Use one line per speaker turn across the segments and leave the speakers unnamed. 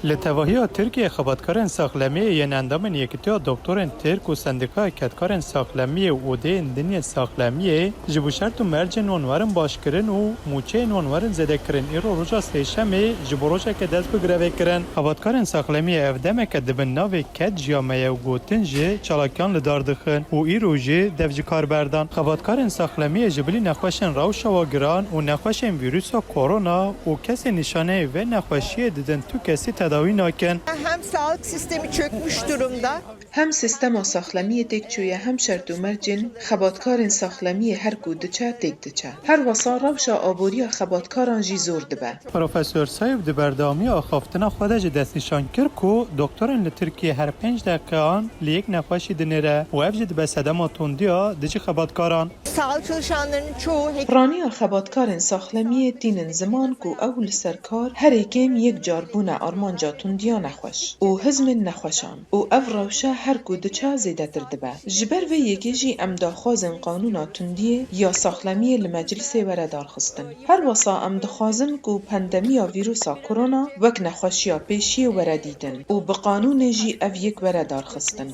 لتواهی ترکیه خبرکاران ساخلمی یه اندام یکیتیا دکتران ترک و سندیکای کتکاران ساخلمی و ده دنیا ساخلمی جبوشرت و مرج نونوارن باشکرین و موچه نونوارن زده کرن ایرو روزا سیشمی جبروشا که دست بگروه کرن خبرکاران ساخلمی افدامه که دبن ناوی کت جامعه و گوتن جه چالاکان لدار دخن و ایرو جه دفج کار بردن خبرکاران ساخلمی جبلی نخوشن روش و گران و نخوشن ویروس کرونا و کسی نشانه و نخوشی دیدن تو کسی تداوی ناکن.
Hem sağlık sistemi çökmüş durumda.
هم سیستم ساخلمی تکچویه هم شرط و مرجن خباتکارن ساخلمی هر کو دچه تک دچه هر وصا روشا آبوریا خباتکاران جی زور دبه.
پروفسور سایب دی بردامی آخافتنا خودش دست نشان کرد که دکتران لترکیه هر 5 دقیقه آن لیک نخوشی دنیره و افجد به صدما تندیا دیجی خباتکاران.
Sağlık çalışanlarının çoğu
رانیا خباتکارن ساخلمی دینن زمان کو اول سرکار هر ایکیم یک جاربون آرمانجا تندیا نخوش و هزم نخوشان و اف روشا هر کو دچه زیده تر دبه. جبر و یکی جی ام داخوازن قانونا تندیه یا ساخلمی لمجلس وردار خستن. هر وصا ام دخوازن کو پندمیا ویروسا کرونا وک نخوشیا پیشی وردیدن و بقانون جی اف یک وردار خستن.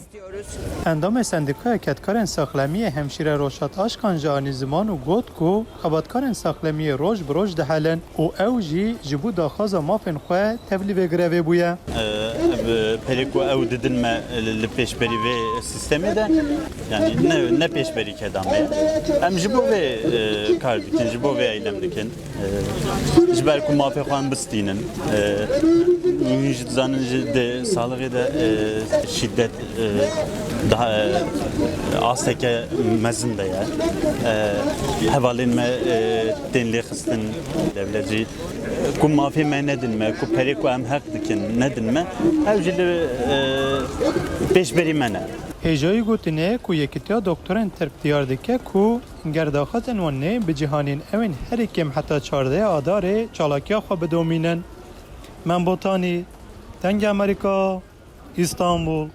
اندام سندیکای کتکارن ساخلمی همشیره روشات آشکان جانی زمان و گوت کو خباتکارن ساخلمی روش بروش دهلن و او جی جبو داخوازا مافن خواه تبلی و گروه بویا.
پریکو او دیدن ما لپیشبری و سیستمی ده yani ne peşberi kedamaya hem jibo ve kar dikin jibo ve eylem dikin jiber ku mafi xwan bistinin zanın de sağlığı da şiddet daha az teke mezin de ya havalin me denli xistin devleti ku mafi me nedin me ku periku hem hak dikin nedin me evcili peşberi mene
هجایی گوتنه کو یکیتیا دکتران ترک دیار دکه کو گرداخاتن و نه به جهانین اوین هر کم حتی 14 آداره چالاکیا خو بدومینن من بوتانی تنگ امریکا استانبول